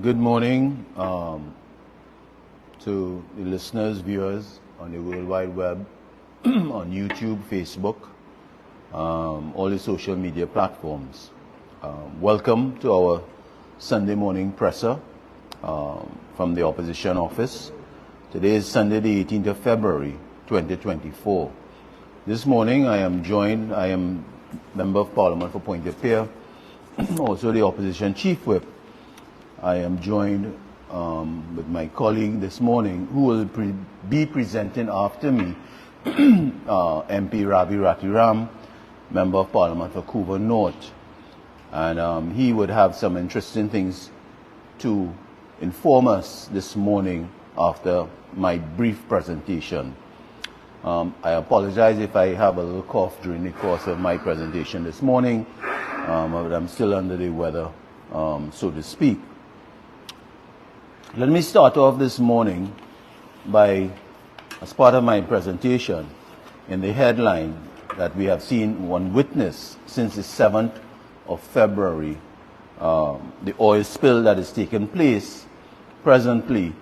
Good morning to the listeners, viewers on the World Wide Web, on YouTube, Facebook, all the social media platforms. Welcome to our Sunday morning presser from the opposition office. Today is Sunday, the 18th of February, 2024. This morning I am Member of Parliament for Pointe-a-Pierre, also the opposition chief whip. I am joined with my colleague this morning, who will be presenting after me, MP Ravi Ratiram, Member of Parliament for Couva North. And he would have some interesting things to inform us this morning after my brief presentation. I apologize if I have a little cough during the course of my presentation this morning, but I'm still under the weather, so to speak. Let me start off this morning by, as part of my presentation, in the headline that we have seen one witness since the 7th of February, the oil spill that is taking place presently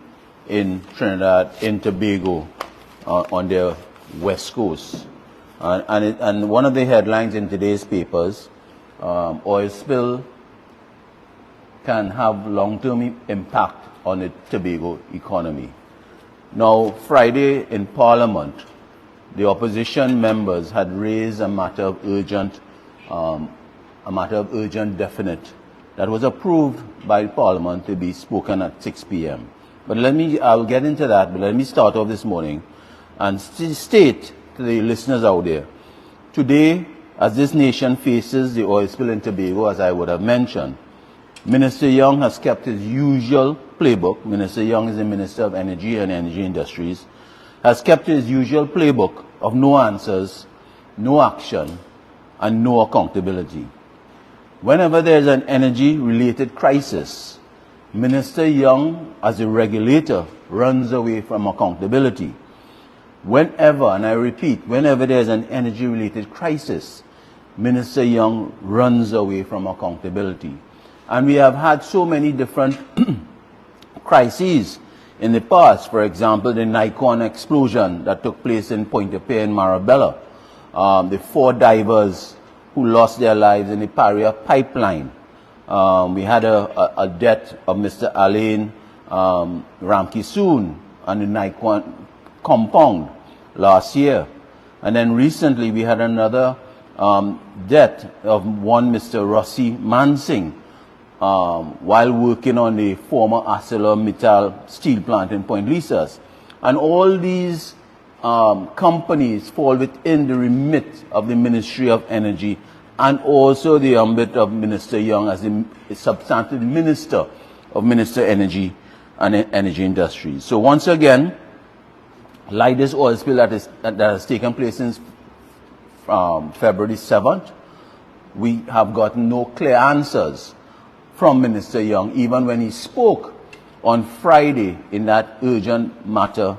in Trinidad and Tobago on their west coast. And one of the headlines in today's papers, oil spill can have long-term impact on the Tobago economy. Now, Friday in Parliament, the opposition members had raised a matter of urgent definite that was approved by Parliament to be spoken at 6 p.m. But I'll get into that, but let me start off this morning and state to the listeners out there, today, as this nation faces the oil spill in Tobago, as I would have mentioned, Minister Young has kept his usual playbook. Minister Young is the Minister of Energy and Energy Industries, has kept his usual playbook of no answers, no action, and no accountability. Whenever there is an energy-related crisis, Minister Young, as a regulator, runs away from accountability. Whenever, and I repeat, whenever there is an energy-related crisis, Minister Young runs away from accountability. And we have had so many different crises in the past. For example, the Nikon explosion that took place in Pointe-a-Pierre and Marabella. The 4 divers who lost their lives in the Paria pipeline. We had a death of Mr. Alain Ramkisoon on the Nikon compound last year. And then recently we had another death of one Mr. Rossi Mansing, while working on the former ArcelorMittal steel plant in Point Lisas. And all these companies fall within the remit of the Ministry of Energy and also the ambit of Minister Young as the substantive Minister of Minister Energy and Energy Industries. So once again, like this oil spill that has taken place since February 7th, we have gotten no clear answers from Minister Young, even when he spoke on Friday in that urgent matter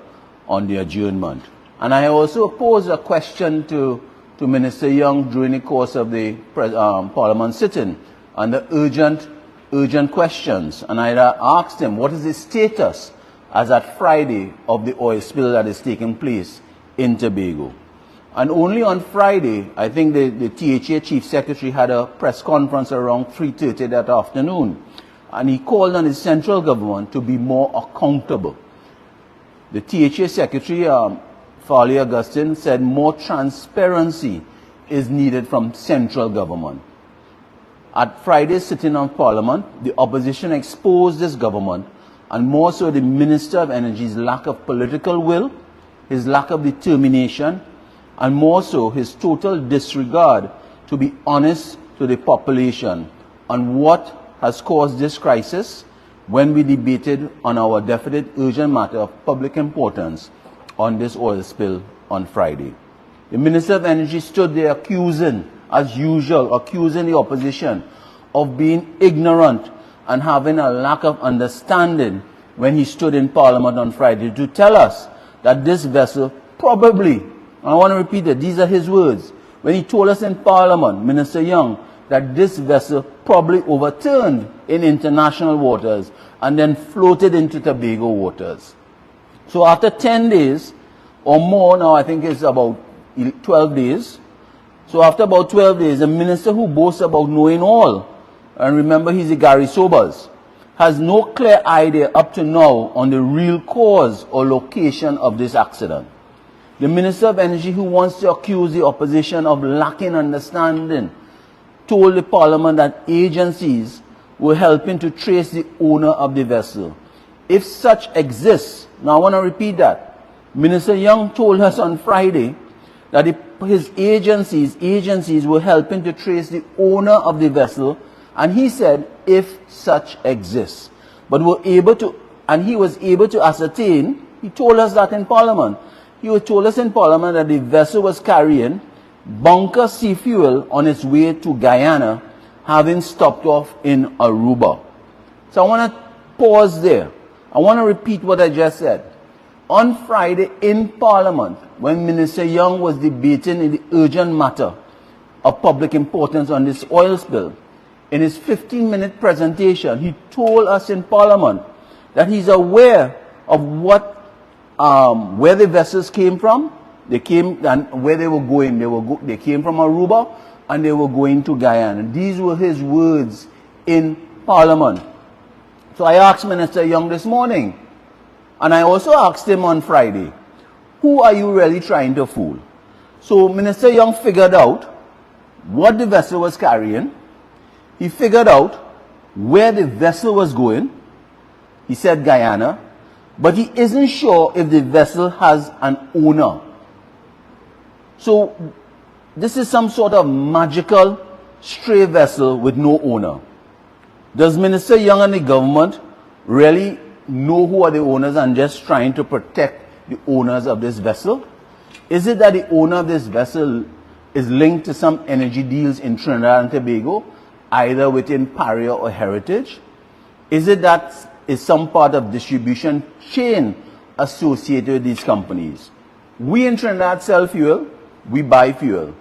on the adjournment. And I also posed a question to Minister Young during the course of the Parliament sitting on the urgent questions. And I asked him, what is the status as at Friday of the oil spill that is taking place in Tobago? And only on Friday, I think the THA Chief Secretary had a press conference around 3:30 that afternoon. And he called on the central government to be more accountable. The THA Secretary, Farley Augustine, said more transparency is needed from central government. At Friday's sitting of Parliament, the opposition exposed this government, and more so the Minister of Energy's lack of political will, his lack of determination, and more so his total disregard to be honest to the population on what has caused this crisis when we debated on our definite urgent matter of public importance on this oil spill on Friday. The Minister of Energy stood there accusing, as usual, accusing the opposition of being ignorant and having a lack of understanding when he stood in Parliament on Friday to tell us that this vessel probably, I want to repeat it, these are his words, when he told us in Parliament, Minister Young, that this vessel probably overturned in international waters and then floated into Tobago waters. So after 10 days or more, now I think it's about 12 days. So after about 12 days, a minister who boasts about knowing all, and remember he's a Gary Sobers, has no clear idea up to now on the real cause or location of this accident. The Minister of Energy, who wants to accuse the opposition of lacking understanding, told the Parliament that agencies were helping to trace the owner of the vessel. If such exists, now I want to repeat that. Minister Young told us on Friday that his agencies were helping to trace the owner of the vessel, and he said, if such exists. But were able to, and he was able to ascertain, he told us that in Parliament, he told us in Parliament that the vessel was carrying bunker sea fuel on its way to Guyana, having stopped off in Aruba. So I want to pause there. I want to repeat what I just said. On Friday in Parliament, when Minister Young was debating in the urgent matter of public importance on this oil spill, in his 15-minute presentation, he told us in Parliament that he's aware of where the vessels came from. They came and where they were going. They came from Aruba and they were going to Guyana. These were his words in Parliament. So I asked Minister Young this morning, and I also asked him on Friday, who are you really trying to fool? So Minister Young figured out what the vessel was carrying. He figured out where the vessel was going. He said Guyana. But he isn't sure if the vessel has an owner. So this is some sort of magical stray vessel with no owner. Does Minister Young and the government really know who are the owners and just trying to protect the owners of this vessel? Is it that the owner of this vessel is linked to some energy deals in Trinidad and Tobago, either within Paria or Heritage? Is it that is some part of distribution chain associated with these companies? We in Trinidad sell fuel, we buy fuel.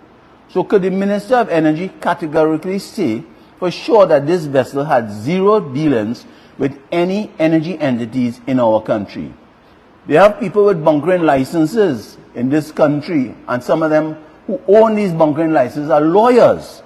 So could the Minister of Energy categorically say for sure that this vessel had zero dealings with any energy entities in our country? They have people with bunkering licenses in this country, and some of them who own these bunkering licenses are lawyers.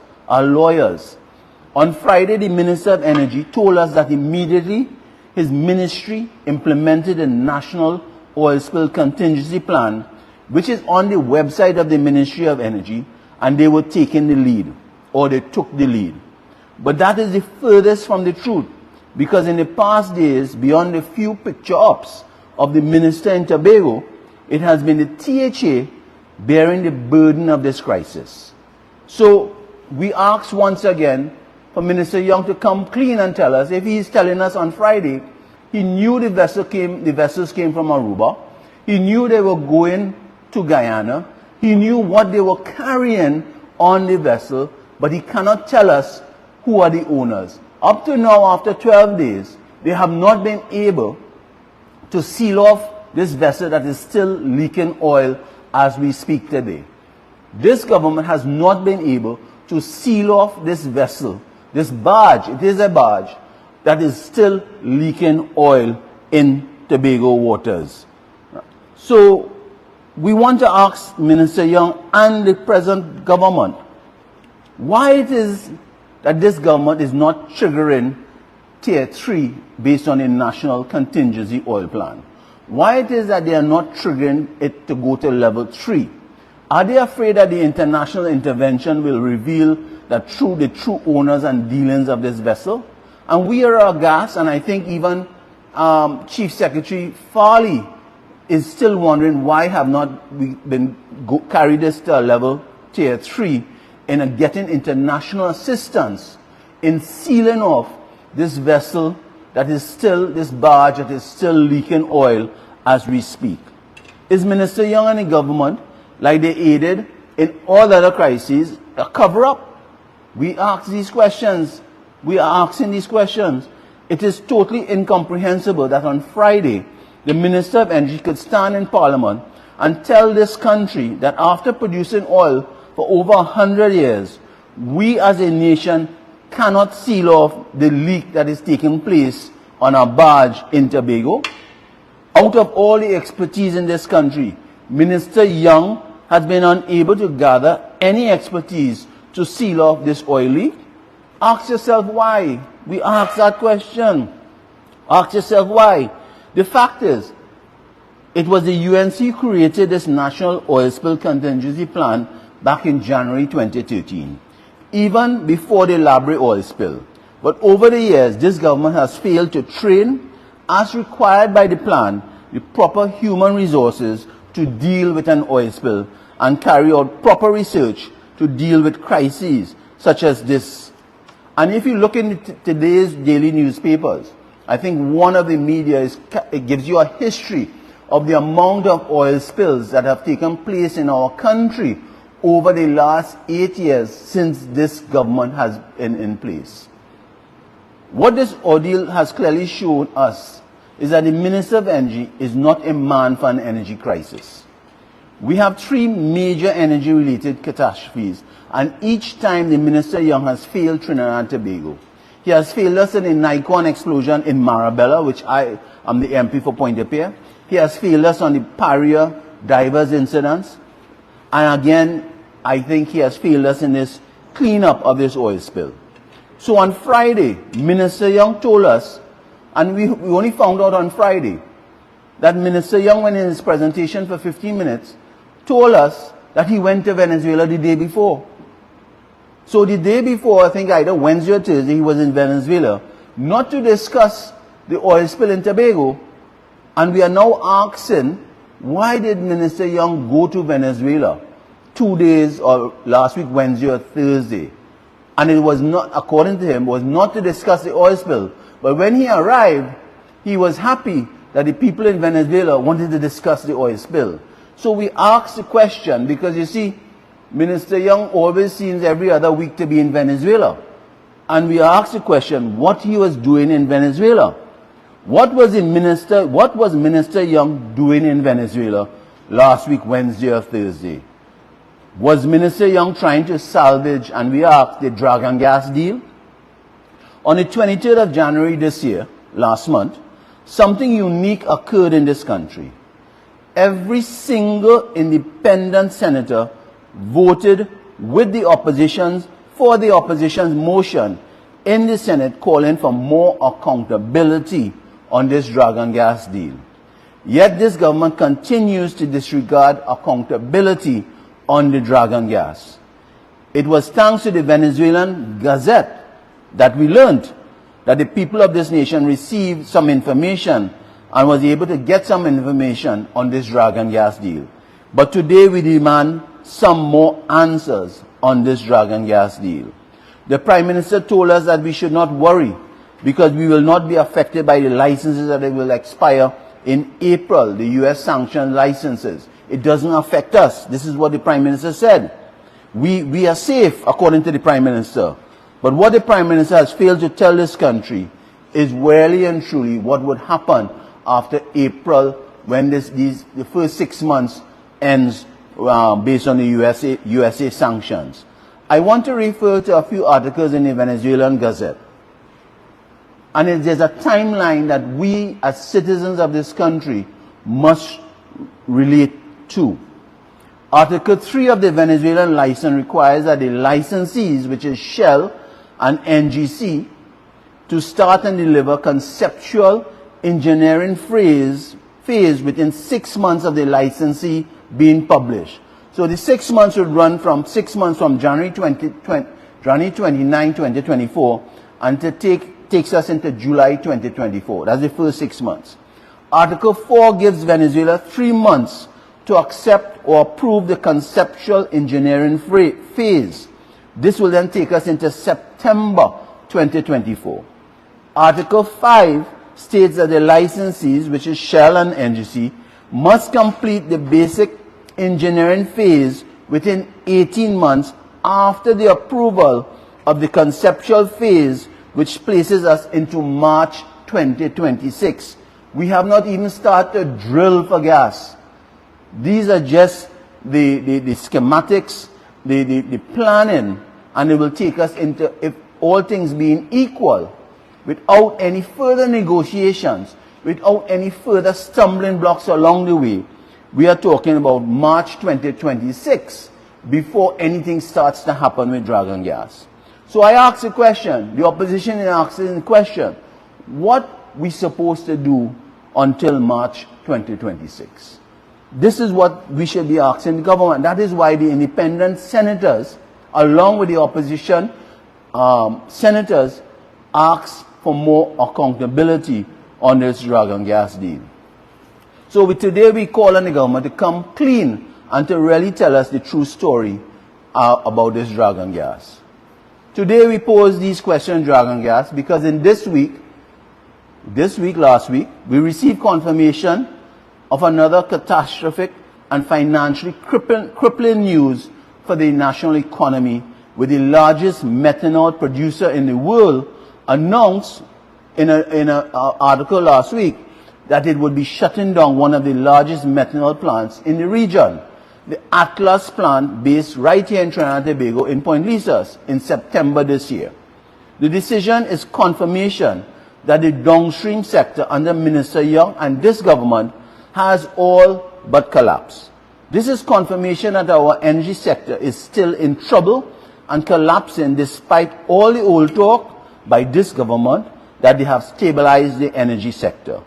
On Friday, the Minister of Energy told us that immediately his ministry implemented a national oil spill contingency plan, which is on the website of the Ministry of Energy, and they were taking the lead, or they took the lead. But that is the furthest from the truth, because in the past days, beyond a few picture ops of the minister in Tobago, it has been the THA bearing the burden of this crisis. So we ask once again for Minister Young to come clean and tell us, if he's telling us on Friday he knew the vessels came from Aruba, he knew they were going to Guyana, he knew what they were carrying on the vessel, but he cannot tell us who are the owners. Up to now, after 12 days, they have not been able to seal off this vessel that is still leaking oil as we speak today. This government has not been able to seal off this vessel, this barge. It is a barge that is still leaking oil in Tobago waters. So we want to ask Minister Young and the present government why it is that this government is not triggering Tier 3 based on a national contingency oil plan. Why it is that they are not triggering it to go to level 3. Are they afraid that the international intervention will reveal the true owners and dealings of this vessel? And we are aghast, and I think even Chief Secretary Farley is still wondering why have not we been carried this to a level Tier 3 in getting international assistance in sealing off this vessel that is still, this barge that is still leaking oil as we speak. Is Minister Young and the government, like they aided in all other crises, a cover-up? We ask these questions. We are asking these questions. It is totally incomprehensible that on Friday, the Minister of Energy could stand in Parliament and tell this country that after producing oil for over 100 years, we as a nation cannot seal off the leak that is taking place on a barge in Tobago. Out of all the expertise in this country, Minister Young has been unable to gather any expertise to seal off this oil leak. Ask yourself why. We ask that question. Ask yourself why. The fact is, it was the UNC who created this National Oil Spill Contingency Plan back in January 2013, even before the Labrie oil spill. But over the years, this government has failed to train, as required by the plan, the proper human resources to deal with an oil spill and carry out proper research to deal with crises such as this. And if you look in today's daily newspapers, I think one of the media it gives you a history of the amount of oil spills that have taken place in our country over the last 8 years since this government has been in place. What this ordeal has clearly shown us is that the Minister of Energy is not a man for an energy crisis. We have 3 major energy-related catastrophes, and each time the Minister Young has failed Trinidad and Tobago. He has failed us in the Nikon explosion in Marabella, which I am the MP for Pointe-a-Pierre. He has failed us on the Paria divers incidents. And again, I think he has failed us in this cleanup of this oil spill. So on Friday, Minister Young told us, and we only found out on Friday, that Minister Young, when in his presentation for 15 minutes, told us that he went to Venezuela the day before. So the day before, I think either Wednesday or Thursday, he was in Venezuela, not to discuss the oil spill in Tobago. And we are now asking, why did Minister Young go to Venezuela 2 days, or last week, Wednesday or Thursday? And it was not, according to him, was not to discuss the oil spill. But when he arrived, he was happy that the people in Venezuela wanted to discuss the oil spill. So we asked the question, because you see, Minister Young always seems every other week to be in Venezuela. And we asked the question, what he was doing in Venezuela. What was Minister Young doing in Venezuela last week, Wednesday or Thursday? Was Minister Young trying to salvage, and we asked, the drug and gas deal? On the 23rd of January this year, last month, something unique occurred in this country. Every single independent senator voted with the opposition for the opposition's motion in the Senate calling for more accountability on this drug and gas deal. Yet this government continues to disregard accountability on the drug and gas. It was thanks to the Venezuelan Gazette that we learned that the people of this nation received some information and was able to get some information on this drug and gas deal. But today we demand some more answers on this drug and gas deal. The Prime Minister told us that we should not worry because we will not be affected by the licenses that will expire in April, the U.S. sanctioned licenses. It doesn't affect us. This is what the Prime Minister said. We are safe, according to the Prime Minister. But what the Prime Minister has failed to tell this country is really and truly what would happen after April, when the first 6 months ends based on the USA sanctions. I want to refer to a few articles in the Venezuelan Gazette. And there's a timeline that we as citizens of this country must relate to. Article 3 of the Venezuelan license requires that the licensees, which is Shell and NGC, to start and deliver conceptual engineering phase within 6 months of the licensee being published. So the 6 months would run from 6 months from January 29, 2024, and takes us into July 2024. That's the first 6 months. Article 4 gives Venezuela 3 months to accept or approve the conceptual engineering phase. This will then take us into September 2024. Article 5 states that the licensees, which is Shell and NGC, must complete the basic engineering phase within 18 months after the approval of the conceptual phase, which places us into March 2026. We have not even started to drill for gas. These are just the schematics, the planning, and it will take us into, if all things being equal, without any further negotiations, without any further stumbling blocks along the way, we are talking about March 2026 before anything starts to happen with Dragon Gas. So I ask the question, the opposition is asking the question, what we supposed to do until March 2026? This is what we should be asking the government. That is why the independent senators, along with the opposition senators, ask for more accountability on this Dragon Gas deal. So today we call on the government to come clean and to really tell us the true story about this Dragon Gas. Today we pose these questions, Dragon Gas, because in last week, we received confirmation of another catastrophic and financially crippling news for the national economy, with the largest methanol producer in the world announced in an article last week that it would be shutting down one of the largest methanol plants in the region, the Atlas plant based right here in Trinidad and Tobago in Point Lisas in September this year. The decision is confirmation that the downstream sector under Minister Young and this government has all but collapsed. This is confirmation that our energy sector is still in trouble and collapsing despite all the old talk by this government that they have stabilized the energy sector.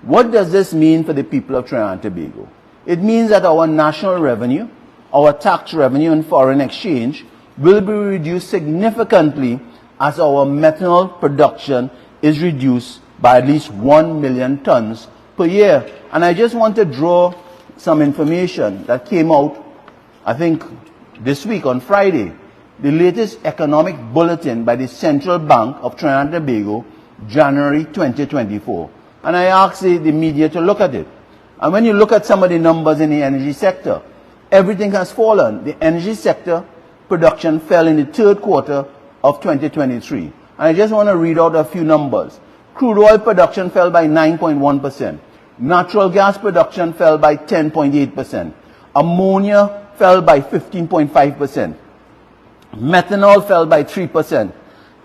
What does this mean for the people of Trinidad and Tobago? It means that our national revenue, our tax revenue and foreign exchange will be reduced significantly as our methanol production is reduced by at least 1 million tons per year. And I just want to draw some information that came out, I think, this week on Friday. The latest economic bulletin by the Central Bank of Trinidad and Tobago, January 2024. And I asked the media to look at it. And when you look at some of the numbers in the energy sector, everything has fallen. The energy sector production fell in the third quarter of 2023. And I just want to read out a few numbers. Crude oil production fell by 9.1%. Natural gas production fell by 10.8%. Ammonia fell by 15.5%. Methanol fell by 3%.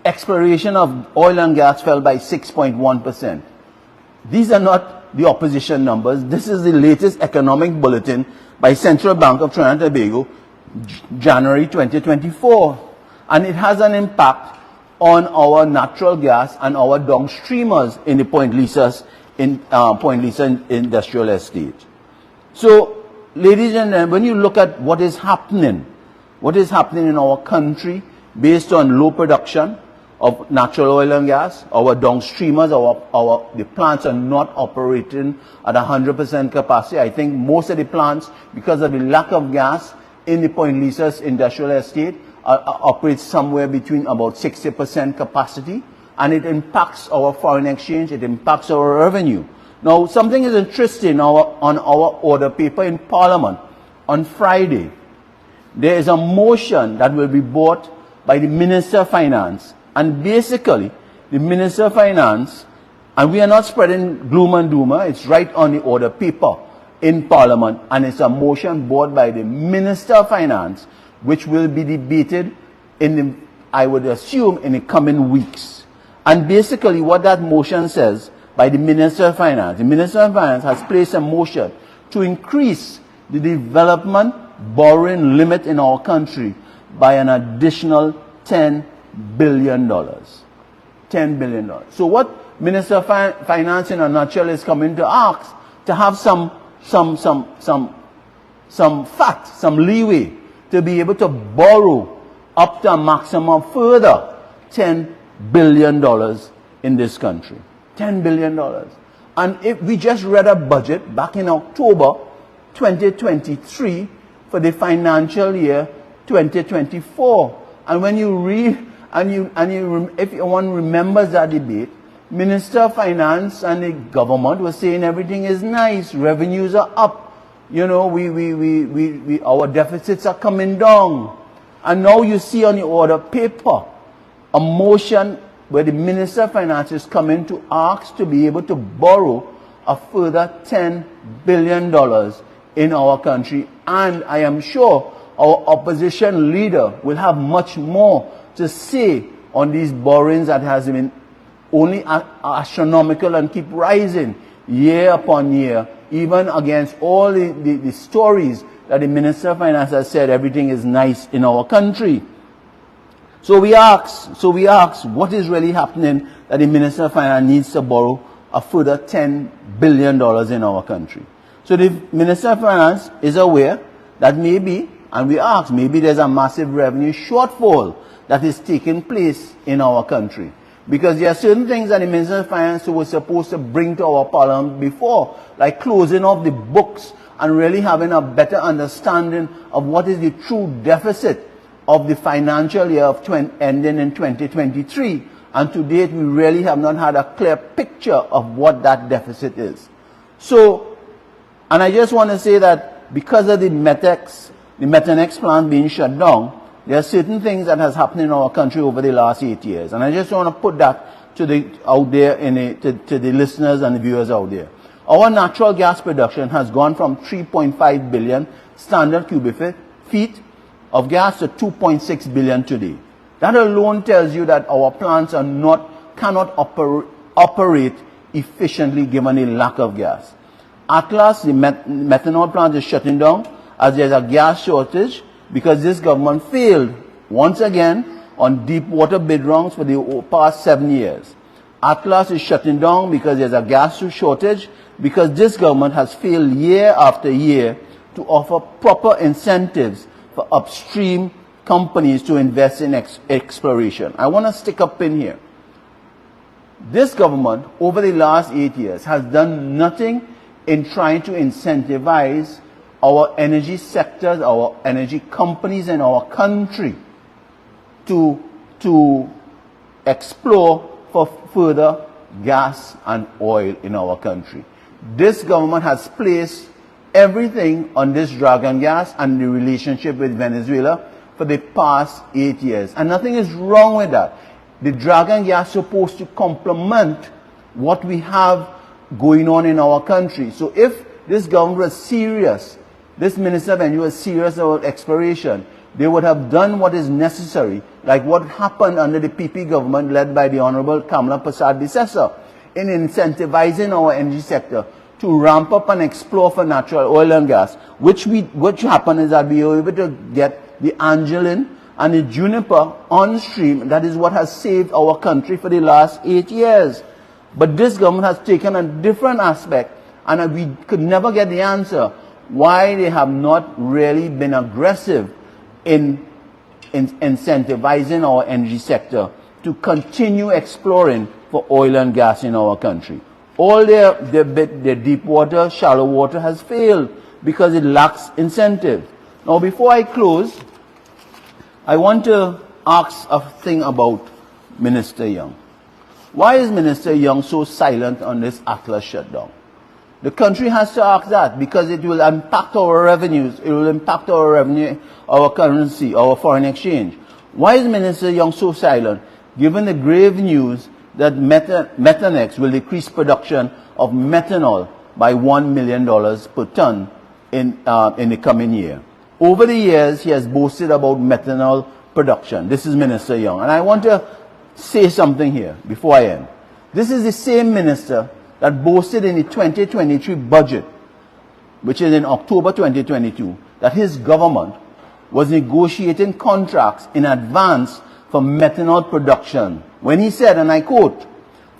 Exploration of oil and gas fell by 6.1%. These are not the opposition numbers. This is the latest economic bulletin by Central Bank of Trinidad and Tobago, January 2024. And it has an impact on our natural gas and our downstreamers in the Point Lisas industrial estate. So, ladies and gentlemen, when you look at what is happening in our country based on low production of natural oil and gas, our downstreamers, the plants are not operating at 100% capacity. I think most of the plants, because of the lack of gas in the Point Lisas industrial estate, operate somewhere between about 60% capacity, and it impacts our foreign exchange, it impacts our revenue. Now, something is interesting on our order paper in Parliament on Friday. There is a motion that will be brought by the Minister of Finance. And basically, the Minister of Finance, and we are not spreading gloom and doom, it's right on the order paper in Parliament, and it's a motion brought by the Minister of Finance, which will be debated I would assume, in the coming weeks. And basically what that motion says by the Minister of Finance, the Minister of Finance has placed a motion to increase the development borrowing limit in our country by an additional $10 billion. $10 billion. So what Minister of Finance in a nutshell is coming to ask, to have some fat, some leeway to be able to borrow up to a maximum further $10 billion in this country. $10 billion. And if we just read a budget back in October 2023 for the financial year 2024. And when you read, if one remembers that debate, Minister of Finance and the government was saying everything is nice, revenues are up, you know, our deficits are coming down. And now you see on the order paper a motion where the Minister of Finance is coming to ask to be able to borrow a further $10 billion in our country. And I am sure our opposition leader will have much more to say on these borrowings that has been only astronomical and keep rising year upon year, even against all the stories that the Minister of Finance has said everything is nice in our country. So we ask, what is really happening that the Minister of Finance needs to borrow a further $10 billion in our country? So the Minister of Finance is aware that maybe, and we ask, maybe there's a massive revenue shortfall that is taking place in our country. Because there are certain things that the Minister of Finance was supposed to bring to our Parliament before, like closing off the books and really having a better understanding of what is the true deficit of the financial year of ending in 2023. And to date, we really have not had a clear picture of what that deficit is. So, and I just want to say that because of the Methanex plant being shut down, there are certain things that has happened in our country over the last 8 years. And I just want to put that to the listeners and the viewers out there. Our natural gas production has gone from 3.5 billion standard cubic feet of gas to 2.6 billion today. That alone tells you that our plants cannot operate efficiently given the lack of gas. Atlas, the methanol plant, is shutting down as there's a gas shortage because this government failed once again on deep water bid rounds for the past 7 years. Atlas is shutting down because there's a gas shortage, because this government has failed year after year to offer proper incentives for upstream companies to invest in exploration. I want to stick a pin here. This government, over the last 8 years, has done nothing in trying to incentivize our energy sectors, our energy companies in our country to explore for further gas and oil in our country. This government has placed everything on this dragon gas and the relationship with Venezuela for the past 8 years. And nothing is wrong with that. The dragon gas is supposed to complement what we have going on in our country. So if this government was serious, this Minister of Energy was serious about exploration, they would have done what is necessary, like what happened under the PP government led by the Honorable Kamala Prasad-Bissessar, in incentivizing our energy sector to ramp up and explore for natural oil and gas, which happened is that we were able to get the Angeline and the Juniper on stream. That is what has saved our country for the last 8 years. But this government has taken a different aspect, and we could never get the answer why they have not really been aggressive in incentivizing our energy sector to continue exploring for oil and gas in our country. All their deep water, shallow water has failed because it lacks incentive. Now, before I close, I want to ask a thing about Minister Young. Why is Minister Young so silent on this Atlas shutdown? The country has to ask that because it will impact our revenues. It will impact our revenue, our currency, our foreign exchange. Why is Minister Young so silent, given the grave news that Methanex will decrease production of methanol by $1 million per ton in the coming year? Over the years, he has boasted about methanol production. This is Minister Young. And I want to say something here before I end. This is the same minister that boasted in the 2023 budget, which is in October 2022, that his government was negotiating contracts in advance for methanol production, when he said, and I quote,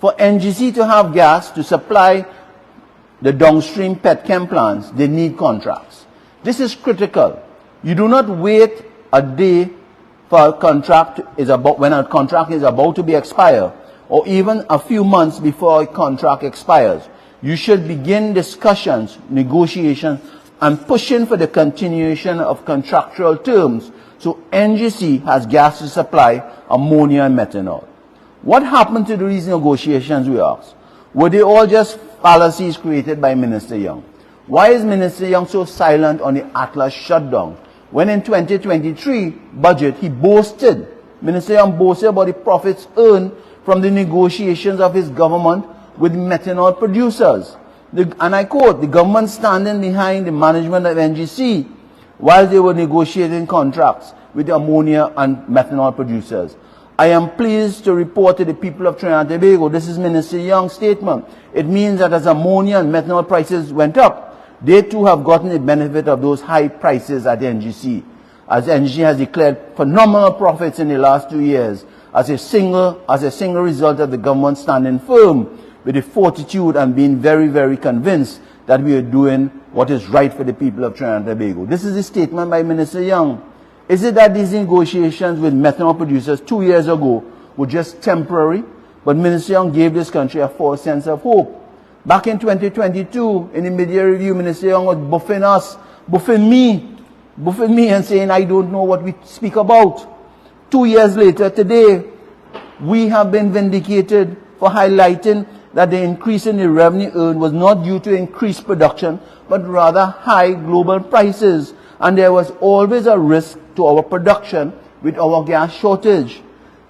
for NGC to have gas to supply the downstream petchem plants, they need contracts. This is critical. You do not wait a day for a contract when a contract is about to be expired, or even a few months before a contract expires. You should begin discussions, negotiations, and pushing for the continuation of contractual terms so NGC has gas to supply ammonia and methanol. What happened to these negotiations, we ask? Were they all just fallacies created by Minister Young? Why is Minister Young so silent on the Atlas shutdown, when in 2023 budget he boasted, Minister Young boasted about the profits earned from the negotiations of his government with methanol producers? And I quote, the government standing behind the management of NGC while they were negotiating contracts with the ammonia and methanol producers. I am pleased to report to the people of Trinidad and Tobago, this is Minister Young's statement. It means that as ammonia and methanol prices went up, they too have gotten the benefit of those high prices at NGC, as NGC has declared phenomenal profits in the last 2 years as a single result of the government standing firm with the fortitude and being very, very convinced that we are doing what is right for the people of Trinidad and Tobago. This is a statement by Minister Young. Is it that these negotiations with methanol producers 2 years ago were just temporary, but Minister Young gave this country a false sense of hope? Back in 2022, in the mid-year review, Minister Young was buffing me and saying, I don't know what we speak about. 2 years later, today, we have been vindicated for highlighting that the increase in the revenue earned was not due to increased production, but rather high global prices. And there was always a risk to our production with our gas shortage.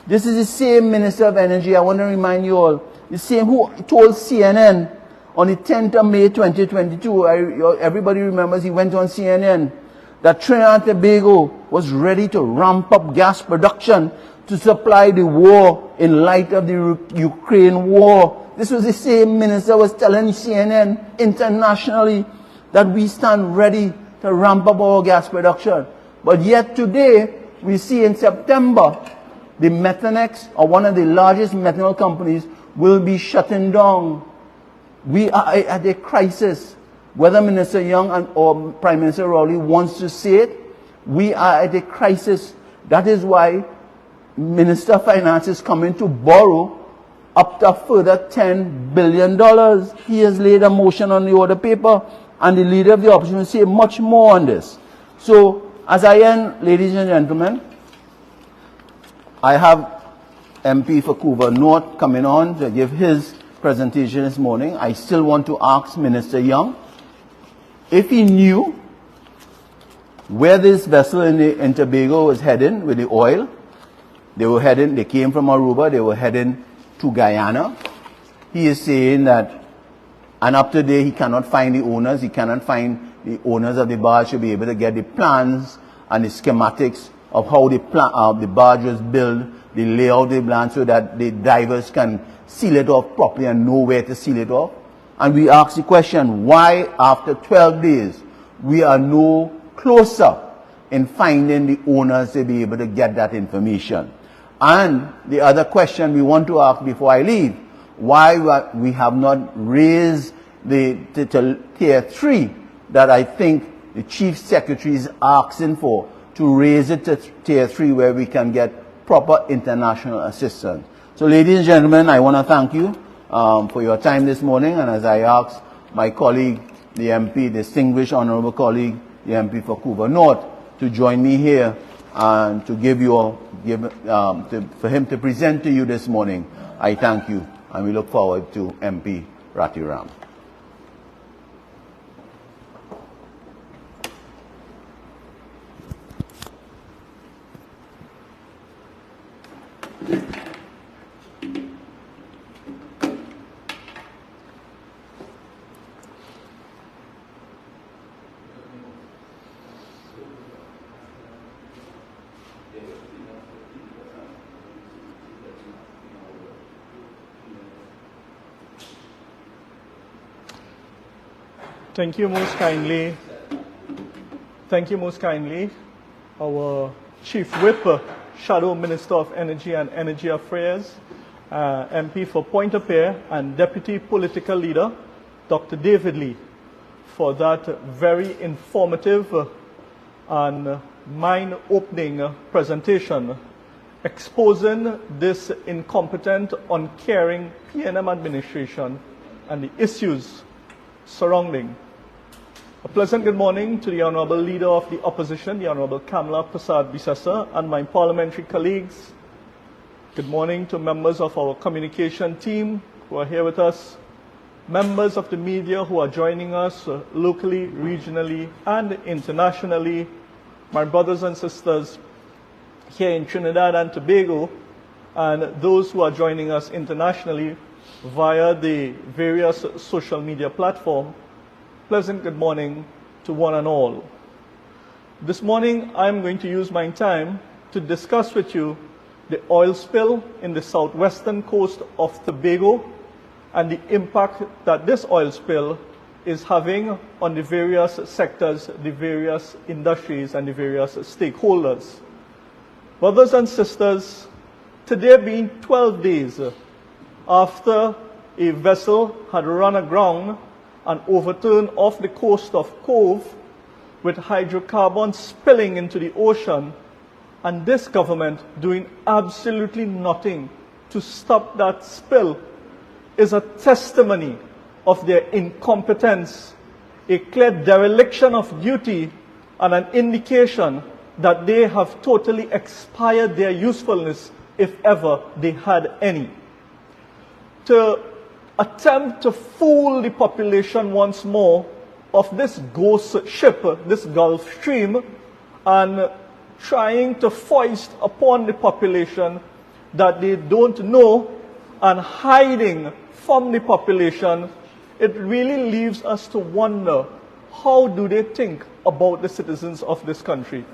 This is the same Minister of Energy, I want to remind you all, the same who told CNN on the 10th of May 2022, everybody remembers he went on CNN, that Trinidad and Tobago was ready to ramp up gas production to supply the war in light of the Ukraine war. This was the same minister who was telling CNN internationally that we stand ready to ramp up our gas production. But yet today, we see in September, the Methanex, or one of the largest methanol companies, will be shutting down. We are at a crisis. Whether Minister Young or Prime Minister Rowley wants to say it, we are at a crisis. That is why Minister of Finance is coming to borrow up to a further $10 billion. He has laid a motion on the order paper, and the leader of the opposition will say much more on this. So, as I end, ladies and gentlemen, I have MP for Couva North coming on to give his presentation this morning. I still want to ask Minister Young if he knew where this vessel in Tobago was heading with the oil. They came from Aruba, they were heading to Guyana. He is saying that, and up to date he cannot find the owners, he cannot find the owners of the barge to be able to get the plans and the schematics of how the barge was built, the layout of the land, so that the divers can seal it off properly and know where to seal it off. And we ask the question, why after 12 days we are no closer in finding the owners to be able to get that information? And the other question we want to ask before I leave, why we have not raised the tier 3 that I think the Chief Secretary is asking for, to raise it to tier 3 where we can get proper international assistance. So ladies and gentlemen, I want to thank you for your time this morning, and as I ask my colleague, the MP, distinguished honorable colleague, the MP for Couva North, to join me here and to for him to present to you this morning, I thank you, and we look forward to MP Ratiram. Thank you most kindly. Thank you most kindly, our Chief Whip, Shadow Minister of Energy and Energy Affairs, MP for Pointe-a-Pierre, and Deputy Political Leader, Dr. David Lee, for that very informative and mind-opening presentation exposing this incompetent, uncaring PNM administration and the issues surrounding. A pleasant good morning to the Honourable Leader of the Opposition, the Honourable Kamala Prasad-Bisasa, and my parliamentary colleagues. Good morning to members of our communication team who are here with us, members of the media who are joining us locally, regionally, and internationally, my brothers and sisters here in Trinidad and Tobago, and those who are joining us internationally via the various social media platforms. Pleasant good morning to one and all. This morning, I'm going to use my time to discuss with you the oil spill in the southwestern coast of Tobago and the impact that this oil spill is having on the various sectors, the various industries, and the various stakeholders. Brothers and sisters, today being 12 days after a vessel had run aground and overturned off the coast of Cove with hydrocarbons spilling into the ocean, and this government doing absolutely nothing to stop that spill, is a testimony of their incompetence, a clear dereliction of duty, and an indication that they have totally expired their usefulness, if ever they had any. To attempt to fool the population once more of this ghost ship, this Gulf Stream, and trying to foist upon the population that they don't know and hiding from the population, it really leaves us to wonder, how do they think about the citizens of this country?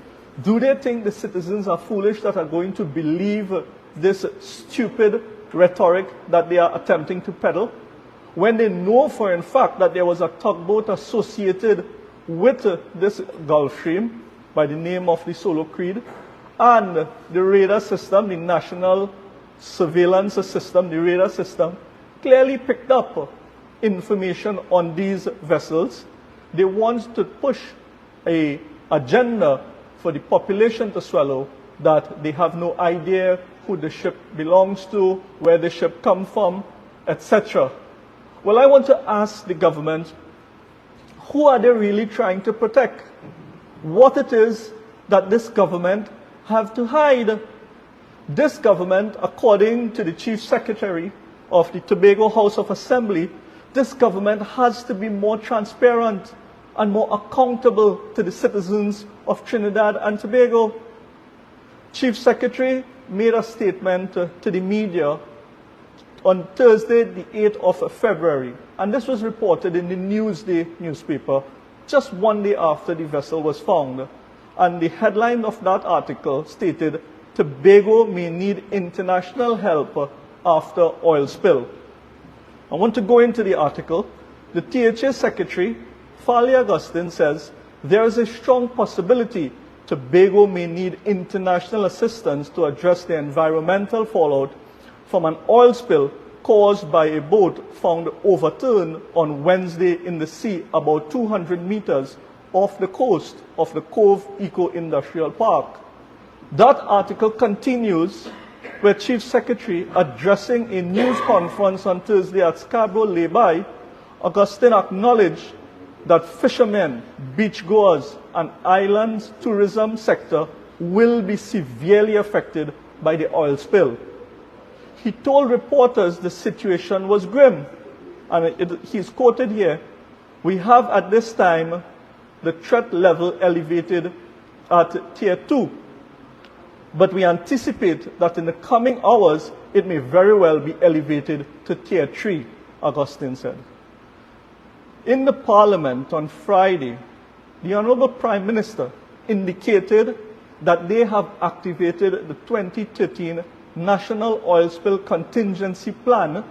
Do they think the citizens are foolish that are going to believe this stupid rhetoric that they are attempting to peddle, when they know for a fact that there was a tugboat associated with this Gulf Stream by the name of the Solo Creed, and the radar system, the national surveillance system, the radar system, clearly picked up information on these vessels. They want to push an agenda for the population to swallow, that they have no idea who the ship belongs to, where the ship comes from, etc. Well, I want to ask the government, who are they really trying to protect? What it is that this government have to hide? This government, according to the Chief Secretary of the Tobago House of Assembly, this government has to be more transparent and more accountable to the citizens of Trinidad and Tobago. Chief Secretary made a statement to the media on Thursday, the 8th of February, and this was reported in the Newsday newspaper just one day after the vessel was found. And the headline of that article stated, "Tobago may need international help after oil spill." I want to go into the article. The THA Secretary, Farley Augustine, says, "There is a strong possibility Tobago may need international assistance to address the environmental fallout from an oil spill caused by a boat found overturned on Wednesday in the sea about 200 meters off the coast of the Cove Eco-Industrial Park." That article continues where Chief Secretary, addressing a news conference on Thursday at Scarborough Lay-by, Augustine acknowledged that fishermen, beachgoers, and islands tourism sector will be severely affected by the oil spill. He told reporters the situation was grim, and he's quoted here, "We have at this time the threat level elevated at Tier 2, but we anticipate that in the coming hours it may very well be elevated to Tier 3, Augustine said. In the Parliament on Friday, the Honourable Prime Minister indicated that they have activated the 2013 National Oil Spill Contingency Plan,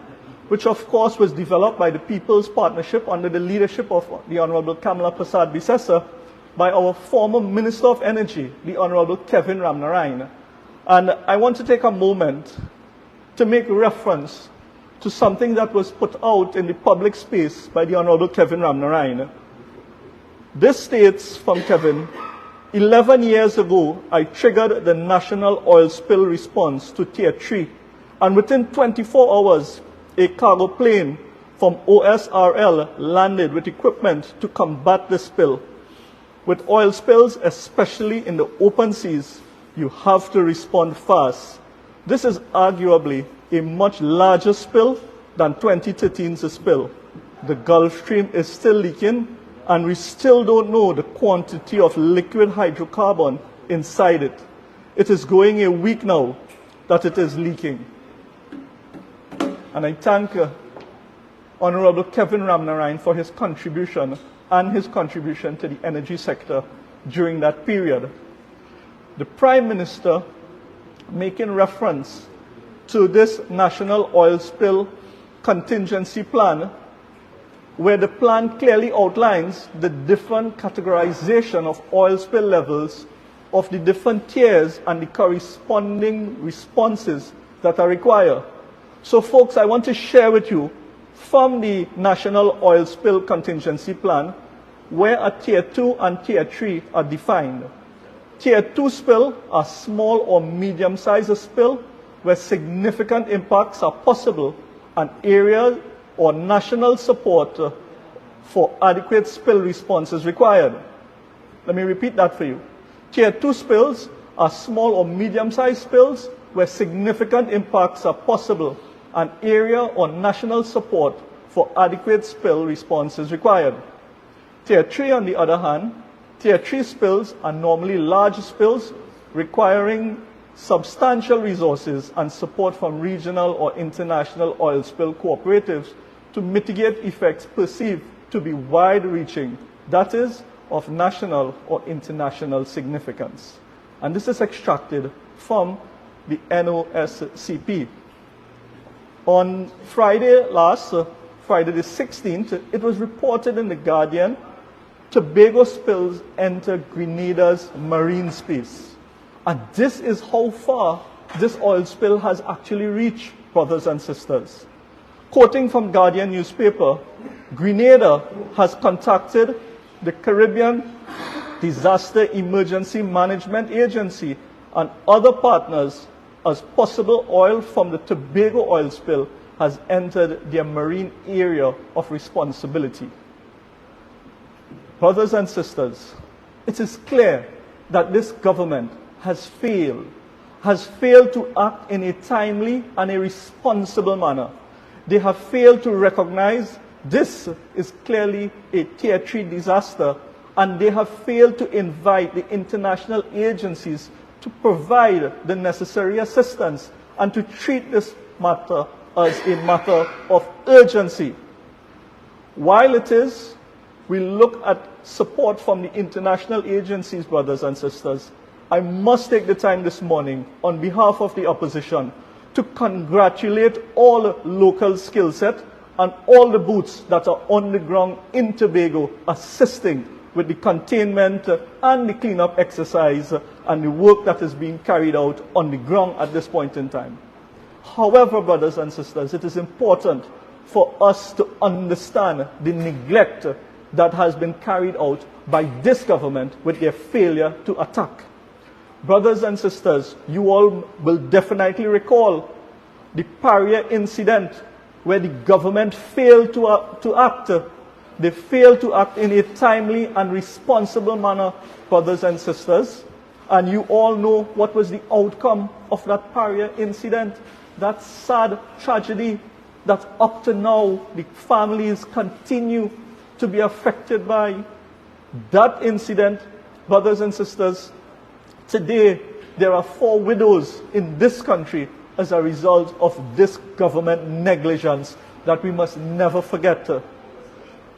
which of course was developed by the People's Partnership under the leadership of the Honourable Kamala Prasad Bisesa by our former Minister of Energy, the Honourable Kevin Ramnarine. And I want to take a moment to make reference to something that was put out in the public space by the Honourable Kevin Ramnarine. This states from Kevin, 11 years ago, I triggered the National Oil Spill Response to Tier 3, and within 24 hours, a cargo plane from OSRL landed with equipment to combat the spill. With oil spills, especially in the open seas, you have to respond fast. This is arguably a much larger spill than 2013's spill. The Gulf Stream is still leaking, and we still don't know the quantity of liquid hydrocarbon inside it. It is going a week now that it is leaking. And I thank Honourable Kevin Ramnarine for his contribution and his contribution to the energy sector during that period. The Prime Minister making reference to this National Oil Spill Contingency Plan, where the plan clearly outlines the different categorization of oil spill levels of the different tiers and the corresponding responses that are required. So folks, I want to share with you from the National Oil Spill Contingency Plan where a Tier 2 and Tier 3 are defined. Tier 2 spill are small or medium-sized spill where significant impacts are possible and area or national support for adequate spill response is required. Let me repeat that for you. Tier 2 spills are small or medium-sized spills where significant impacts are possible and area or national support for adequate spill response is required. Tier 3, on the other hand, Tier 3 spills are normally large spills requiring substantial resources and support from regional or international oil spill cooperatives to mitigate effects perceived to be wide-reaching, that is, of national or international significance. And this is extracted from the NOSCP. On Friday Friday the 16th, it was reported in The Guardian, Tobago spills enter Grenada's marine space. And this is how far this oil spill has actually reached, brothers and sisters. Quoting from Guardian newspaper, Grenada has contacted the Caribbean Disaster Emergency Management Agency and other partners as possible oil from the Tobago oil spill has entered their marine area of responsibility. Brothers and sisters, it is clear that this government has failed to act in a timely and a responsible manner. They have failed to recognize this is clearly a Tier 3 disaster, and they have failed to invite the international agencies to provide the necessary assistance and to treat this matter as a matter of urgency. While we look at support from the international agencies, brothers and sisters, I must take the time this morning on behalf of the opposition to congratulate all local skill set and all the boots that are on the ground in Tobago assisting with the containment and the cleanup exercise and the work that is being carried out on the ground at this point in time. However, brothers and sisters, it is important for us to understand the neglect that has been carried out by this government with their failure to attack. Brothers and sisters, you all will definitely recall the Paria incident where the government failed to act. They failed to act in a timely and responsible manner, brothers and sisters. And you all know what was the outcome of that Paria incident, that sad tragedy that up to now the families continue to be affected by. That incident, brothers and sisters, today there are 4 widows in this country as a result of this government negligence that we must never forget.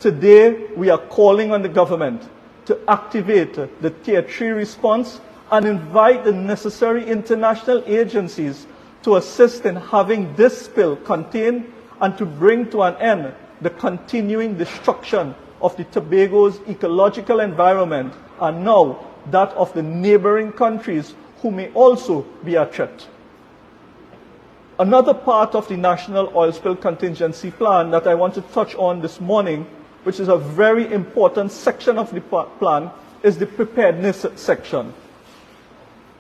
Today we are calling on the government to activate the Tier 3 response and invite the necessary international agencies to assist in having this spill contained and to bring to an end the continuing destruction of the Tobago's ecological environment and now that of the neighboring countries who may also be a threat. Another part of the National Oil Spill Contingency Plan that I want to touch on this morning, which is a very important section of the plan, is the preparedness section.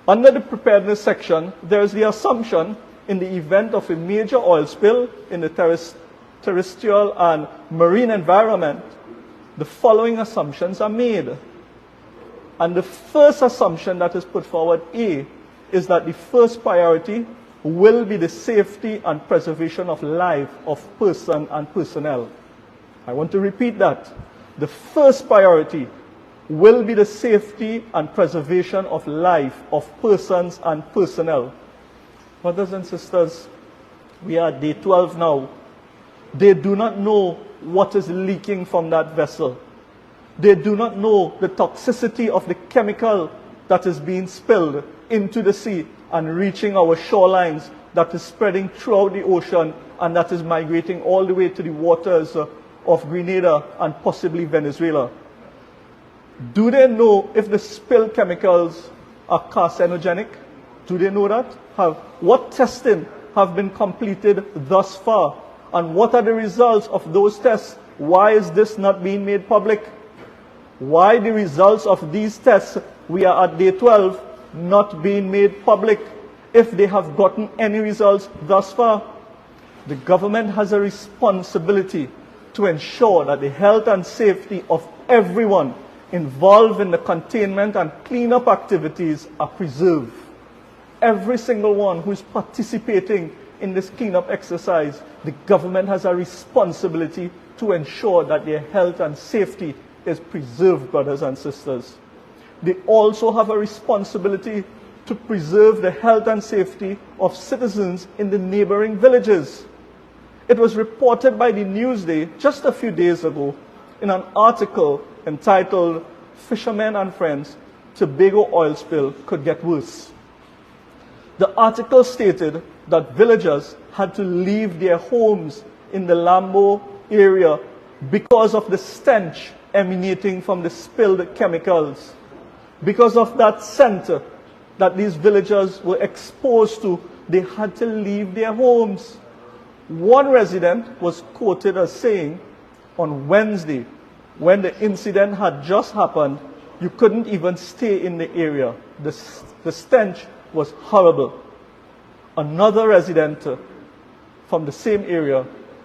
Under the preparedness section, there is the assumption in the event of a major oil spill in the terrestrial and marine environment, the following assumptions are made. And the first assumption that is put forward, A, is that the first priority will be the safety and preservation of life of person and personnel. I want to repeat that. The first priority will be the safety and preservation of life of persons and personnel. Brothers and sisters, we are day 12 now. They do not know what is leaking from that vessel. They do not know the toxicity of the chemical that is being spilled into the sea and reaching our shorelines that is spreading throughout the ocean and that is migrating all the way to the waters of Grenada and possibly Venezuela. Do they know if the spilled chemicals are carcinogenic? Do they know that? What testing have been completed thus far? And what are the results of those tests? Why is this not being made public? Why the results of these tests, we are at day 12, not being made public if they have gotten any results thus far? The government has a responsibility to ensure that the health and safety of everyone involved in the containment and cleanup activities are preserved. Every single one who is participating in this cleanup exercise, the government has a responsibility to ensure that their health and safety is preserved, brothers and sisters. They also have a responsibility to preserve the health and safety of citizens in the neighboring villages. It was reported by the Newsday just a few days ago in an article entitled "Fishermen and Friends, Tobago Oil Spill Could Get Worse." The article stated that villagers had to leave their homes in the Lambo area because of the stench emanating from the spilled chemicals. Because of that scent that these villagers were exposed to, they had to leave their homes. One resident was quoted as saying, on Wednesday, when the incident had just happened, you couldn't even stay in the area. The stench was horrible. Another resident from the same area,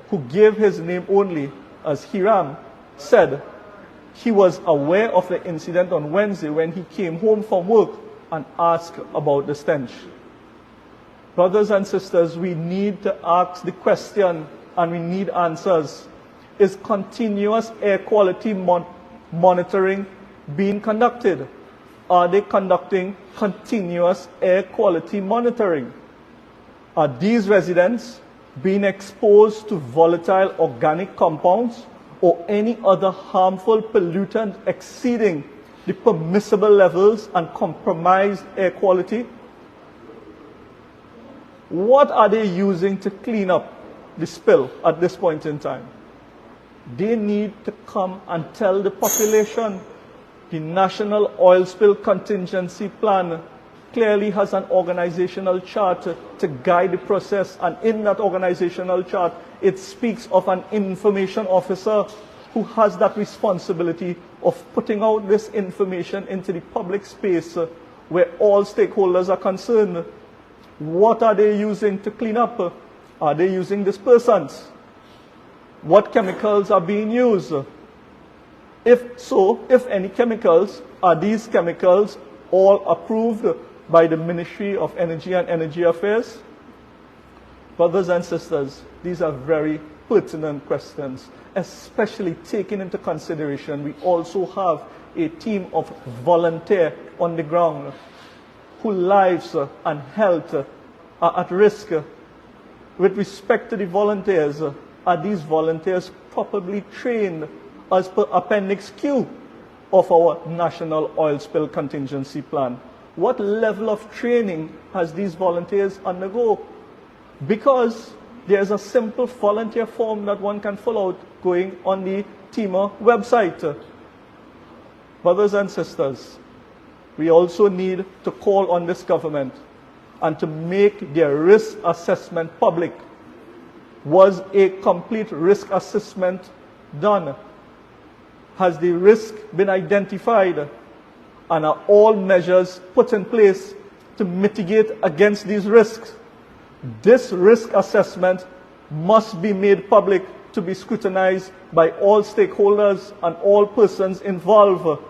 who gave his name only as Hiram, said he was aware of the incident on Wednesday when he came home from work and asked about the stench. Brothers and sisters, we need to ask the question and we need answers. Is continuous air quality monitoring being conducted? Are they conducting continuous air quality monitoring? Are these residents being exposed to volatile organic compounds or any other harmful pollutant exceeding the permissible levels and compromised air quality? What are they using to clean up the spill at this point in time? They need to come and tell the population. The National Oil Spill Contingency Plan clearly has an organizational chart to guide the process, and in that organizational chart, it speaks of an information officer who has that responsibility of putting out this information into the public space where all stakeholders are concerned. What are they using to clean up? Are they using dispersants? What chemicals are being used? If so, if any chemicals, are these chemicals all approved by the Ministry of Energy and Energy Affairs? Brothers and sisters, these are very pertinent questions, especially taking into consideration we also have a team of volunteers on the ground whose lives and health are at risk. With respect to the volunteers, are these volunteers properly trained as per Appendix Q of our National Oil Spill Contingency Plan? What level of training has these volunteers undergo? Because there's a simple volunteer form that one can fill out going on the TEMA website. Brothers and sisters, we also need to call on this government and to make their risk assessment public. Was a complete risk assessment done? Has the risk been identified? And are all measures put in place to mitigate against these risks? This risk assessment must be made public to be scrutinized by all stakeholders and all persons involved.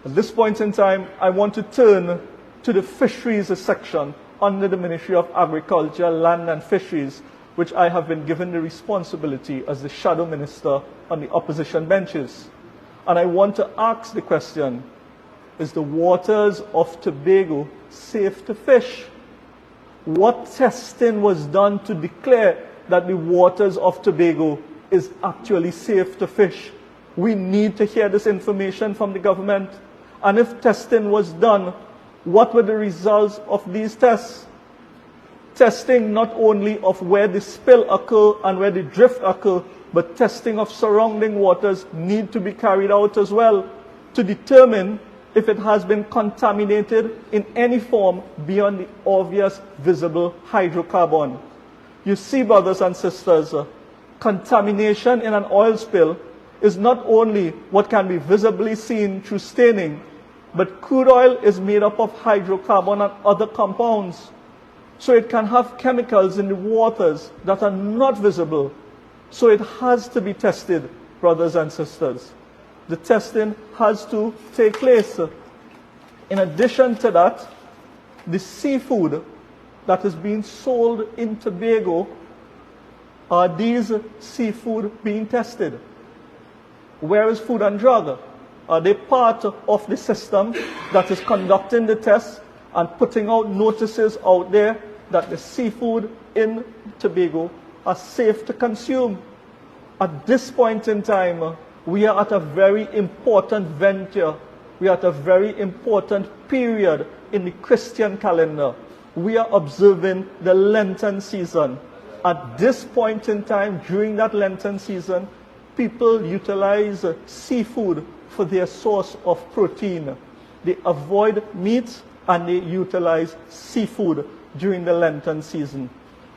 At this point in time, I want to turn to the fisheries section under the Ministry of Agriculture, Land and Fisheries, which I have been given the responsibility as the shadow minister on the opposition benches. And I want to ask the question, is the waters of Tobago safe to fish? What testing was done to declare that the waters of Tobago is actually safe to fish? We need to hear this information from the government. And if testing was done, What were the results of these tests? Testing not only of where the spill occur and where the drift occur, but testing of surrounding waters need to be carried out as well to determine if it has been contaminated in any form beyond the obvious visible hydrocarbon. You see, brothers and sisters, contamination in an oil spill is not only what can be visibly seen through staining, but crude oil is made up of hydrocarbon and other compounds. So it can have chemicals in the waters that are not visible. So it has to be tested, brothers and sisters. The testing has to take place. In addition to that, the seafood that is being sold in Tobago, are these seafood being tested? Where is Food and Drug? Are they part of the system that is conducting the tests and putting out notices out there that the seafood in Tobago are safe to consume? At this point in time, we are at a very important venture. We are at a very important period in the Christian calendar. We are observing the Lenten season. At this point in time, during that Lenten season, people utilize seafood for their source of protein. They avoid meat and they utilize seafood during the Lenten season.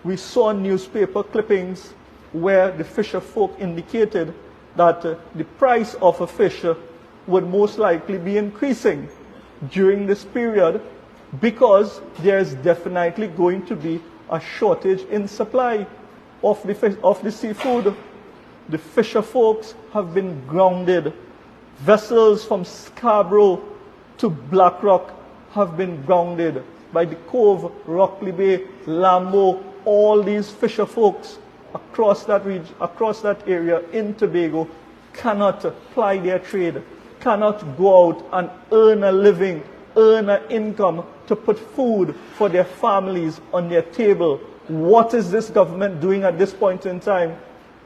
We saw newspaper clippings where the fisher folk indicated that the price of a fish would most likely be increasing during this period because there is definitely going to be a shortage in supply of the seafood. The fisher folks have been grounded. Vessels from Scarborough to Blackrock have been grounded by the Cove, Rockley Bay, Lambo. All these fisher folks across that region, across that area in Tobago cannot ply their trade, cannot go out and earn a living, earn an income to put food for their families on their table. What is this government doing at this point in time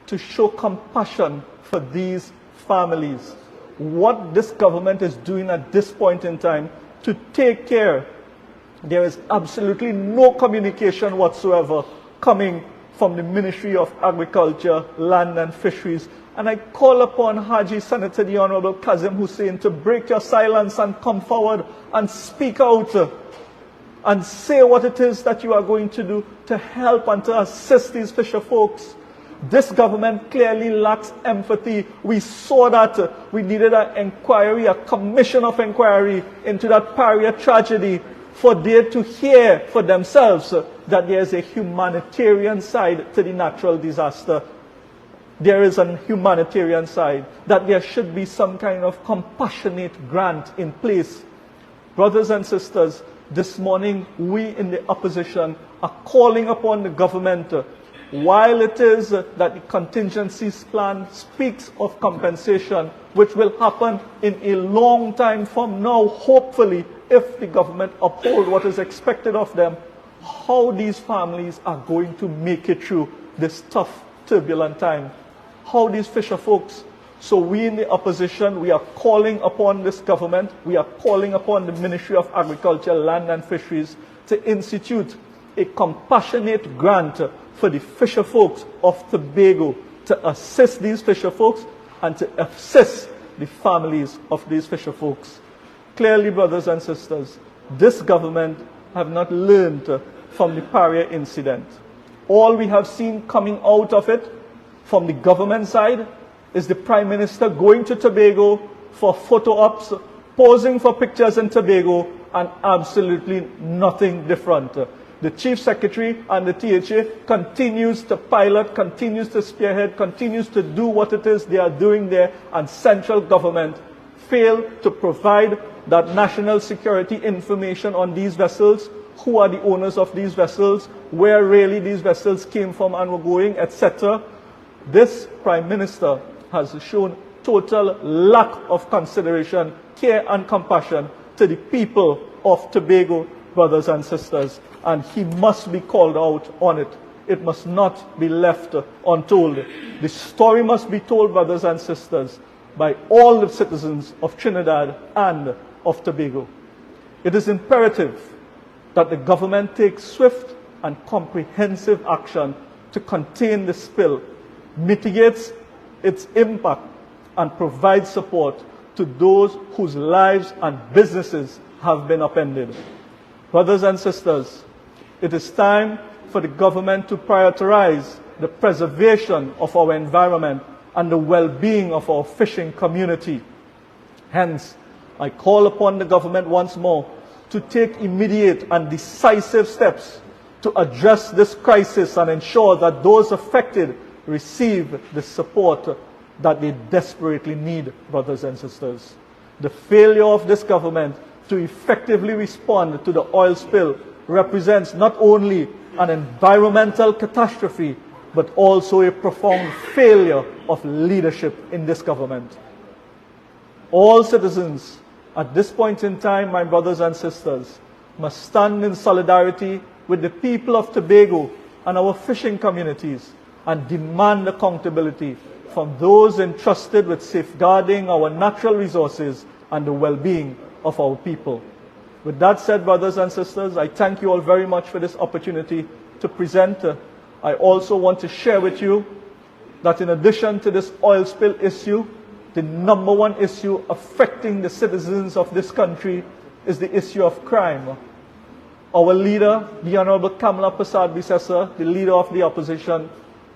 to show compassion for these families? What this government is doing at this point in time to take care? There is absolutely no communication whatsoever coming from the Ministry of Agriculture, Land and Fisheries. And I call upon Haji Senator the Honorable Kazim Hussein to break your silence and come forward and speak out and say what it is that you are going to do to help and to assist these fisher folks. This government clearly lacks empathy. We saw that we needed an inquiry, a commission of inquiry into that Paria tragedy for they to hear for themselves that there is a humanitarian side to the natural disaster. There is a humanitarian side, that there should be some kind of compassionate grant in place. Brothers and sisters, this morning we in the opposition are calling upon the government, while it is that the contingencies plan speaks of compensation, which will happen in a long time from now, hopefully, if the government uphold what is expected of them, how these families are going to make it through this tough, turbulent time. How these fisher folks. So we in the opposition, we are calling upon this government, we are calling upon the Ministry of Agriculture, Land and Fisheries to institute a compassionate grant for the fisher folks of Tobago, to assist these fisher folks and to assist the families of these fisher folks. Clearly, brothers and sisters, this government have not learned from the Paria incident. All we have seen coming out of it from the government side is the Prime Minister going to Tobago for photo ops, posing for pictures in Tobago, and absolutely nothing different. The Chief Secretary and the THA continues to pilot, continues to spearhead, continues to do what it is they are doing there, and central government fail to provide that national security information on these vessels, who are the owners of these vessels, where really these vessels came from and were going, etc. This Prime Minister has shown total lack of consideration, care and compassion to the people of Tobago, brothers and sisters, and he must be called out on it. It must not be left untold. The story must be told, brothers and sisters, by all the citizens of Trinidad and of Tobago. It is imperative that the government take swift and comprehensive action to contain the spill, mitigate its impact, and provide support to those whose lives and businesses have been upended. Brothers and sisters, it is time for the government to prioritize the preservation of our environment and the well-being of our fishing community. Hence, I call upon the government once more to take immediate and decisive steps to address this crisis and ensure that those affected receive the support that they desperately need, brothers and sisters. The failure of this government to effectively respond to the oil spill represents not only an environmental catastrophe, but also a profound failure of leadership in this government. All citizens at this point in time, my brothers and sisters, must stand in solidarity with the people of Tobago and our fishing communities and demand accountability from those entrusted with safeguarding our natural resources and the well-being of our people. With that said, brothers and sisters, I thank you all very much for this opportunity to present. I also want to share with you that in addition to this oil spill issue, the number one issue affecting the citizens of this country is the issue of crime. Our leader, the Honorable Kamala Prasad-Bissessar, the leader of the opposition,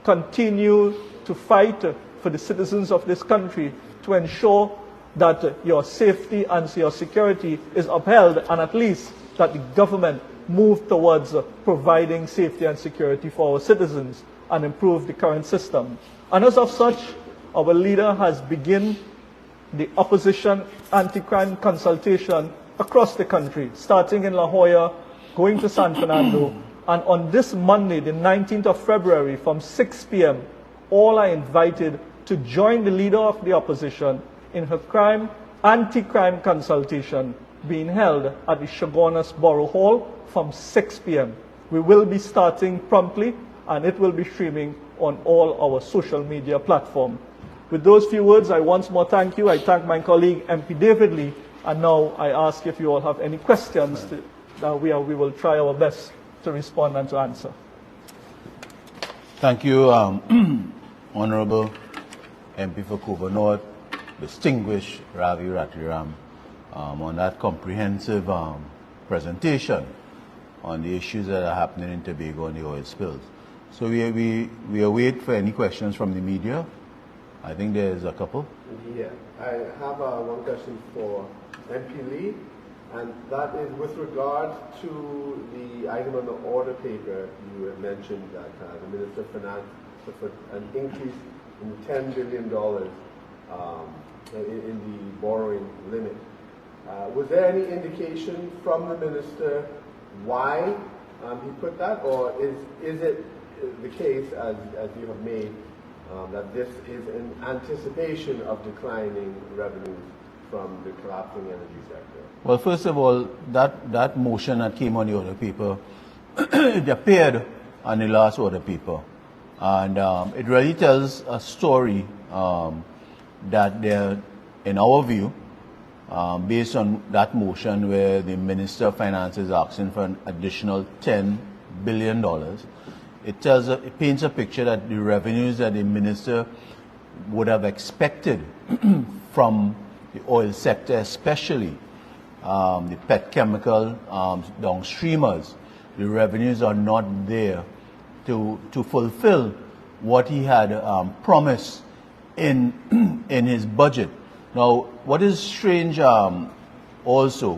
continue to fight for the citizens of this country to ensure that your safety and your security is upheld, and at least that the government move towards providing safety and security for our citizens and improve the current system. And as of such, our leader has begun the opposition anti-crime consultation across the country, starting in La Jolla, going to San Fernando, and on this Monday, the 19th of February, from 6 p.m., all are invited to join the leader of the opposition in her anti-crime consultation being held at the Chaguanas Borough Hall from 6 p.m. We will be starting promptly, and it will be streaming on all our social media platforms. With those few words, I once more thank you. I thank my colleague, MP David Lee, and now I ask if you all have any questions that we will try our best to respond and to answer. Thank you, Honorable MP for Koba North, distinguished Ravi Ratliram, on that comprehensive presentation on the issues that are happening in Tobago and the oil spills. So we await for any questions from the media. I think there's a couple. Yeah, I have one question for MP Lee, and that is with regard to the item on the order paper. You had mentioned that the Minister of Finance put for an increase in $10 billion in the borrowing limit. Was there any indication from the Minister why he put that, or is it the case, as you have made, that this is in anticipation of declining revenues from the collapsing energy sector? Well, first of all, that motion that came on the order paper, it appeared on the last order paper. And it really tells a story that there, in our view, based on that motion where the Minister of Finance is asking for an additional $10 billion, it paints a picture that the revenues that the Minister would have expected from the oil sector, especially the petrochemical downstreamers, the revenues are not there to fulfill what he had promised in his budget. Now, what is strange also,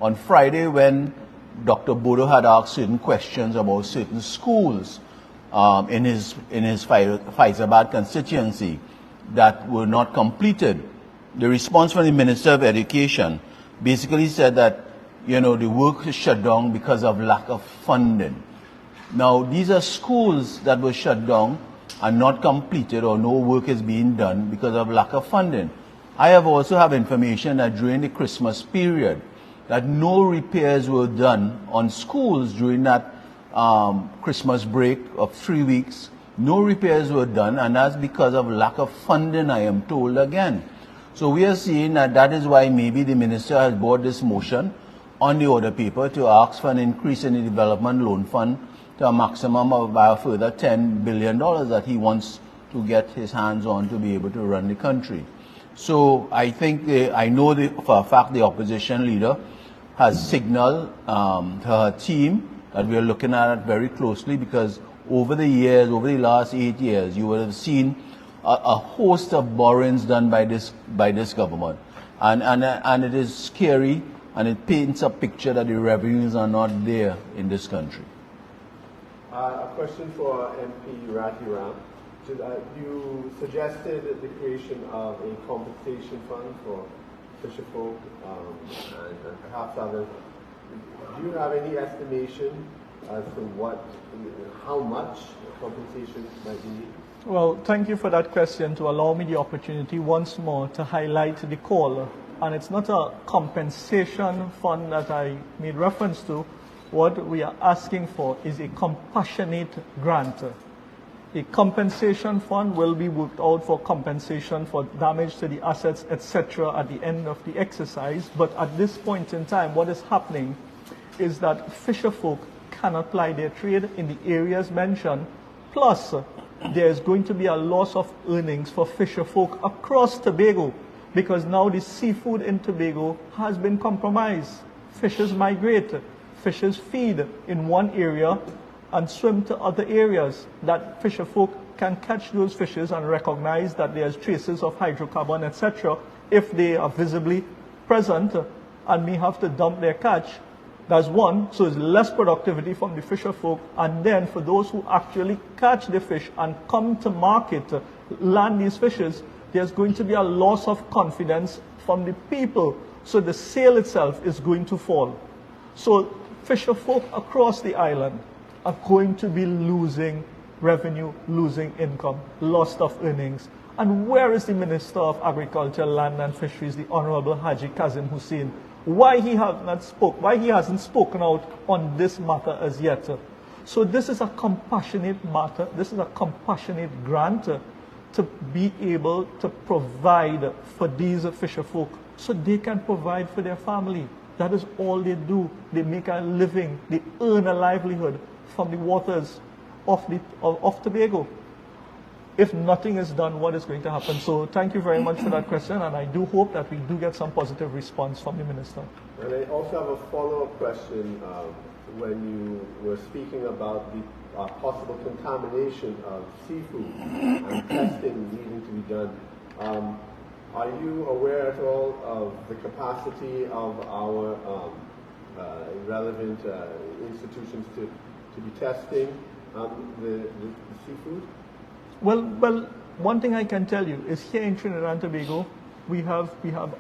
on Friday when Dr. Bodo had asked certain questions about certain schools in his Faizabad constituency that were not completed, the response from the Minister of Education basically said that, the work is shut down because of lack of funding. Now, these are schools that were shut down and not completed, or no work is being done because of lack of funding. I also have information that during the Christmas period, that no repairs were done on schools during that Christmas break of 3 weeks. No repairs were done, and that's because of lack of funding, I am told again. So we are seeing that that is why maybe the minister has brought this motion on the order paper to ask for an increase in the development loan fund to a maximum of by a further $10 billion that he wants to get his hands on to be able to run the country. So I think, I know for a fact the opposition leader has signaled to her team that we are looking at it very closely, because over the years, over the last 8 years, you would have seen a host of borrowings done by this government. And it is scary, and it paints a picture that the revenues are not there in this country. A question for MP Ratiram. You suggested the creation of a compensation fund for fisherfolk and perhaps others. Do you have any estimation as to how much compensation might be needed? Well, thank you for that question, to allow me the opportunity once more to highlight the call. And it's not a compensation fund that I made reference to. What we are asking for is a compassionate grant. A compensation fund will be worked out for compensation for damage to the assets, etc. at the end of the exercise. But at this point in time, what is happening is that fisherfolk cannot ply their trade in the areas mentioned. Plus, there's going to be a loss of earnings for fisherfolk across Tobago, because now the seafood in Tobago has been compromised. Fishes migrate, fishes feed in one area and swim to other areas. That fisherfolk can catch those fishes and recognize that there's traces of hydrocarbon, etc. if they are visibly present, and may have to dump their catch. That's one, so it's less productivity from the fisherfolk. And then for those who actually catch the fish and come to market, land these fishes, there's going to be a loss of confidence from the people. So the sale itself is going to fall. So fisherfolk across the island are going to be losing revenue, losing income, loss of earnings. And where is the Minister of Agriculture, Land and Fisheries, the Honorable Haji Kazim Hussein? Why he hasn't spoken out on this matter as yet? So this is a compassionate matter. This is a compassionate grant to be able to provide for these fisherfolk so they can provide for their family. That is all they do. They make a living. They earn a livelihood from the waters of Tobago. If nothing is done, what is going to happen? So thank you very much for that question, and I do hope that we do get some positive response from the Minister. And I also have a follow-up question. When you were speaking about the possible contamination of seafood and testing needing to be done, are you aware at all of the capacity of our relevant institutions to be testing the seafood? Well, one thing I can tell you is here in Trinidad and Tobago, we have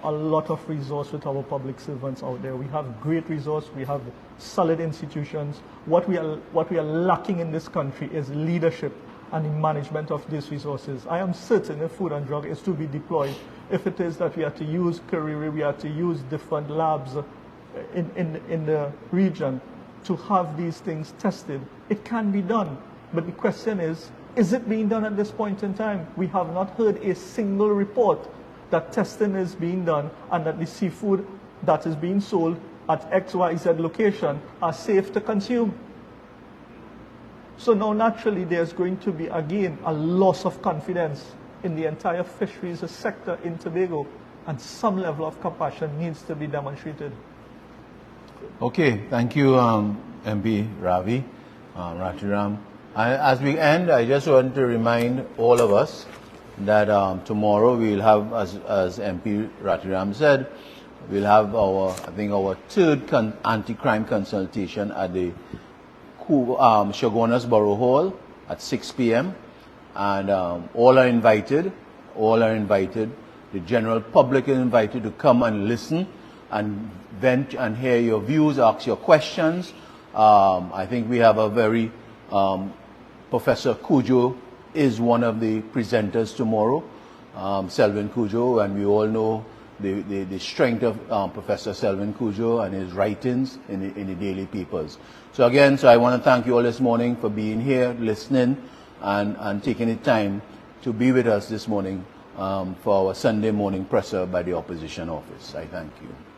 a lot of resource with our public servants out there. We have great resource. We have solid institutions. What we are lacking in this country is leadership and the management of these resources. I am certain if food and drug is to be deployed, if it is that we are to use Kariri, we are to use different labs in the region to have these things tested, it can be done. But the question is it being done at this point in time? We have not heard a single report that testing is being done and that the seafood that is being sold at XYZ location are safe to consume. So now naturally there's going to be again a loss of confidence in the entire fisheries sector in Tobago, and some level of compassion needs to be demonstrated. Okay, thank you, MP Ravi, Ratiram. As we end, I just want to remind all of us that tomorrow we'll have, as MP Ratiram said, we'll have our third anti-crime consultation at the Shogunas Borough Hall at 6 p.m. And all are invited. The general public is invited to come and listen and vent and hear your views, ask your questions. I think we have a very Professor Cujo is one of the presenters tomorrow, Selvin Cujo, and we all know the strength of Professor Selvin Cujo and his writings in the daily papers. So again, I want to thank you all this morning for being here, listening, and taking the time to be with us this morning for our Sunday morning presser by the opposition office. I thank you.